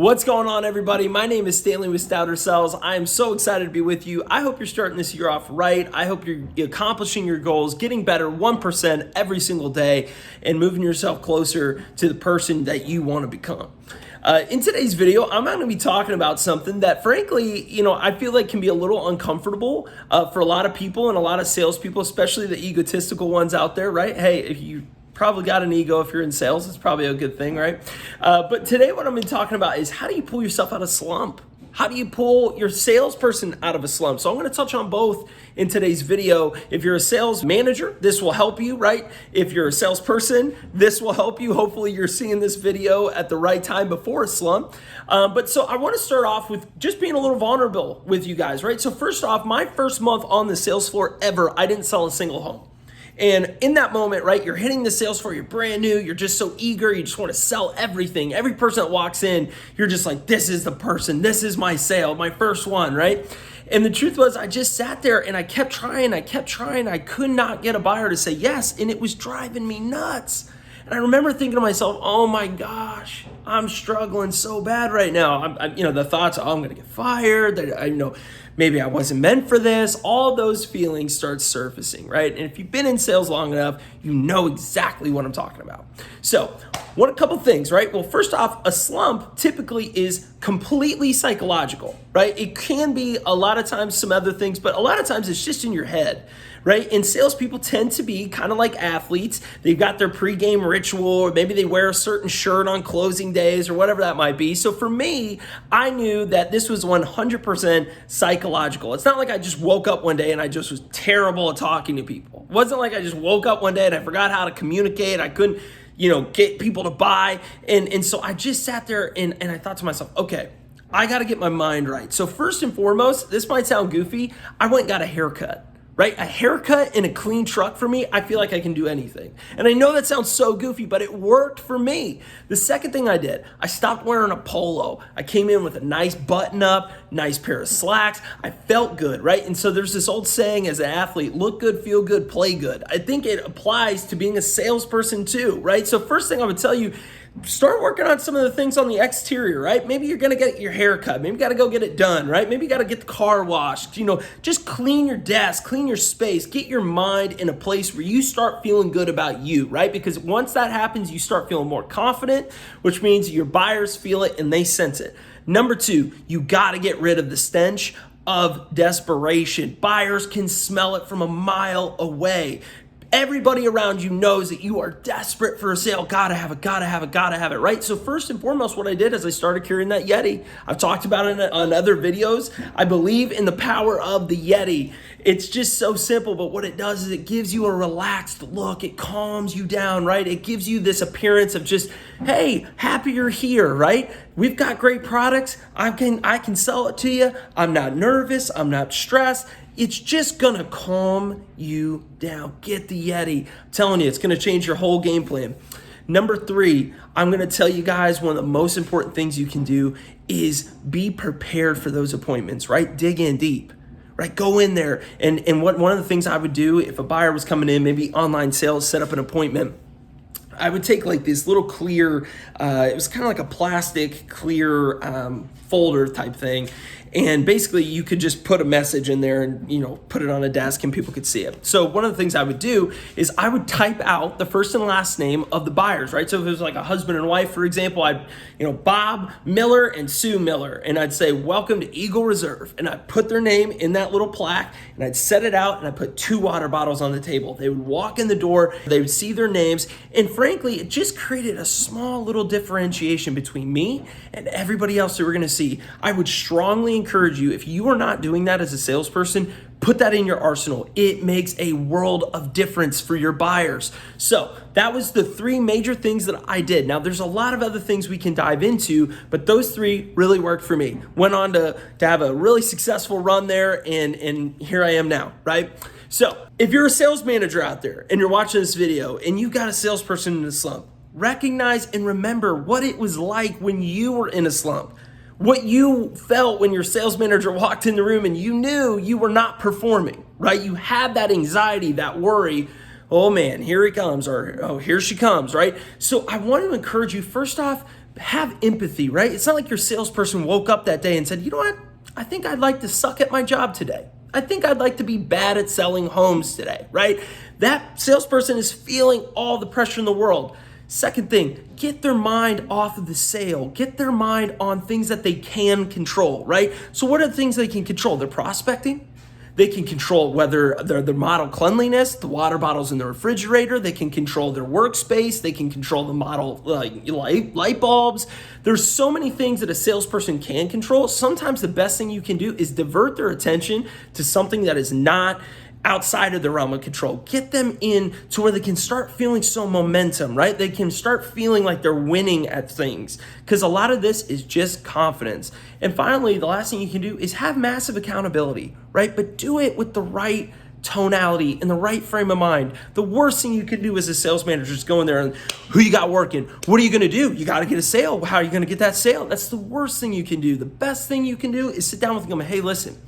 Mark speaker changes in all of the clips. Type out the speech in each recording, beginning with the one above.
Speaker 1: What's going on, everybody? My name is Stanley with Stouter Sales. I am so excited to be with you. I hope you're starting this year off right. I hope you're accomplishing your goals, getting better 1% every single day, and moving yourself closer to the person that you want to become. In today's video, I'm going to be talking about something that, frankly, I feel like can be a little uncomfortable for a lot of people and a lot of salespeople, especially the egotistical ones out there, right? Hey, if you probably got an ego if you're in sales, it's probably a good thing, right? But today what I'm going to be talking about is how do you pull yourself out of slump? How do you pull your salesperson out of a slump? So I'm going to touch on both in today's video. If you're a sales manager, this will help you, right? If you're a salesperson, this will help you. Hopefully you're seeing this video at the right time before a slump. So I want to start off with just being a little vulnerable with you guys, right? So first off, my first month on the sales floor ever, I didn't sell a single home. And in that moment, right, you're hitting the sales floor, you're brand new, you're just so eager, you just want to sell everything. Every person that walks in, you're just like, this is the person, this is my sale, my first one, right? And the truth was, I just sat there and I kept trying, I could not get a buyer to say yes, and it was driving me nuts. And I remember thinking to myself, oh my gosh, I'm struggling so bad right now. The thoughts, oh, I'm going to get fired, maybe I wasn't meant for this. All those feelings start surfacing, right? And if you've been in sales long enough, you know exactly what I'm talking about. So, a couple things, right? Well, first off, a slump typically is completely psychological, right? It can be a lot of times some other things, but a lot of times it's just in your head, right? And salespeople tend to be kind of like athletes. They've got their pregame ritual, or maybe they wear a certain shirt on closing days or whatever that might be. So for me, I knew that this was 100% psychological. It's not like I just woke up one day and I just was terrible at talking to people. It wasn't like I just woke up one day and I forgot how to communicate. I couldn't, get people to buy. And so I just sat there and I thought to myself, okay, I got to get my mind right. So first and foremost, this might sound goofy. I went and got a haircut. Right? A haircut and a clean truck for me, I feel like I can do anything. And I know that sounds so goofy, but it worked for me. The second thing I did, I stopped wearing a polo. I came in with a nice button up, nice pair of slacks. I felt good, right? And so there's this old saying as an athlete, look good, feel good, play good. I think it applies to being a salesperson too, right? So first thing I would tell you, start working on some of the things on the exterior, right? Maybe you're going to get your hair cut. Maybe you got to go get it done, right? Maybe you got to get the car washed. Just clean your desk, clean your space, get your mind in a place where you start feeling good about you, right? Because once that happens, you start feeling more confident, which means your buyers feel it and they sense it. Number two, you got to get rid of the stench of desperation. Buyers can smell it from a mile away. Everybody around you knows that you are desperate for a sale. Gotta have it, right? So first and foremost, what I did is I started carrying that Yeti. I've talked about it on other videos. I believe in the power of the Yeti. It's just so simple, but what it does is it gives you a relaxed look. It calms you down, right? It gives you this appearance of just, hey, happy you're here, right? We've got great products. I can sell it to you. I'm not nervous. I'm not stressed. It's just gonna calm you down. Get the Yeti. I'm telling you, it's gonna change your whole game plan. Number three, I'm gonna tell you guys one of the most important things you can do is be prepared for those appointments, right? Dig in deep, right? Go in there. And one of the things I would do if a buyer was coming in, maybe online sales, set up an appointment, I would take like this little clear, it was kind of like a plastic clear folder type thing. And basically you could just put a message in there and, put it on a desk and people could see it. So one of the things I would do is I would type out the first and last name of the buyers, right? So if it was like a husband and wife, for example, I'd, Bob Miller and Sue Miller. And I'd say, welcome to Eagle Reserve. And I'd put their name in that little plaque and I'd set it out and I'd put 2 water bottles on the table. They would walk in the door, they would see their names. And frankly, it just created a small little differentiation between me and everybody else that we're going to see. I would strongly encourage you, if you are not doing that as a salesperson, put that in your arsenal. It makes a world of difference for your buyers. So that was the 3 major things that I did. Now there's a lot of other things we can dive into, but those 3 really worked for me. Went on to have a really successful run there, and here I am now, right? So if you're a sales manager out there and you're watching this video and you got a salesperson in a slump, recognize and remember what it was like when you were in a slump. What you felt when your sales manager walked in the room and you knew you were not performing, right? You had that anxiety, that worry. Oh man, here he comes, or oh, here she comes, right? So I want to encourage you, first off, have empathy, right? It's not like your salesperson woke up that day and said, you know what? I think I'd like to suck at my job today. I think I'd like to be bad at selling homes today, right? That salesperson is feeling all the pressure in the world. Second thing, get their mind off of the sale. Get their mind on things that they can control, right? So what are the things they can control? Their prospecting. They can control whether their model cleanliness, the water bottles in the refrigerator. They can control their workspace. They can control the model light bulbs. There's so many things that a salesperson can control. Sometimes the best thing you can do is divert their attention to something that is not outside of the realm of control. Get them in to where they can start feeling some momentum, right? They can start feeling like they're winning at things, because a lot of this is just confidence. And finally, the last thing you can do is have massive accountability, right? But do it with the right tonality and the right frame of mind. The worst thing you can do as a sales manager is go in there and, who you got working? What are you going to do? You got to get a sale. How are you going to get that sale? That's the worst thing you can do. The best thing you can do is sit down with them and go, hey, listen,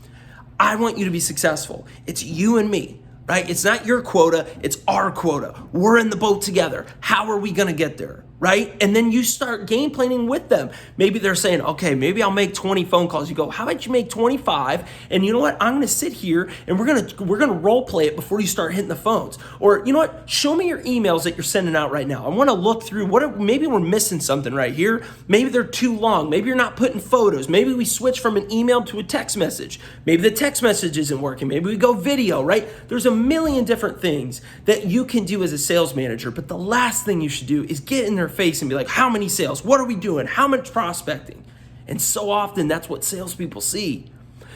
Speaker 1: I want you to be successful. It's you and me, right? It's not your quota, it's our quota. We're in the boat together. How are we gonna get there, right? And then you start game planning with them. Maybe they're saying, okay, maybe I'll make 20 phone calls. You go, how about you make 25? And you know what? I'm gonna sit here and we're gonna role play it before you start hitting the phones. Or you know what? Show me your emails that you're sending out right now. I wanna look through, maybe we're missing something right here. Maybe they're too long. Maybe you're not putting photos. Maybe we switch from an email to a text message. Maybe the text message isn't working. Maybe we go video, right? There's a million different things that you can do as a sales manager, but the last thing you should do is get in their face and be like, how many sales? What are we doing? How much prospecting? And so often that's what salespeople see.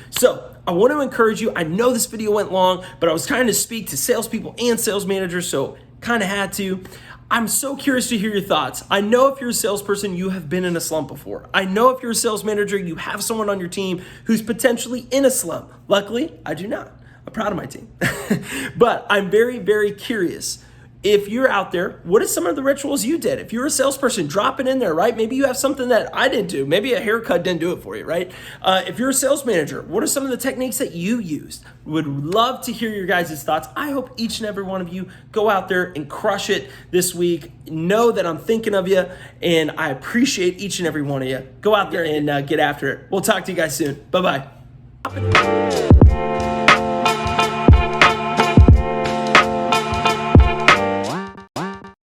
Speaker 1: So I want to encourage you. I know this video went long, but I was trying to speak to salespeople and sales managers, so kind of had to. I'm so curious to hear your thoughts. I know if you're a salesperson, you have been in a slump before. I know if you're a sales manager, you have someone on your team who's potentially in a slump. Luckily, I do not. I'm proud of my team. But I'm very, very curious. If you're out there, what are some of the rituals you did? If you're a salesperson, drop it in there, right? Maybe you have something that I didn't do. Maybe a haircut didn't do it for you, right? If you're a sales manager, what are some of the techniques that you used? Would love to hear your guys' thoughts. I hope each and every one of you go out there and crush it this week. Know that I'm thinking of you, and I appreciate each and every one of you. Go out there and get after it. We'll talk to you guys soon. Bye-bye.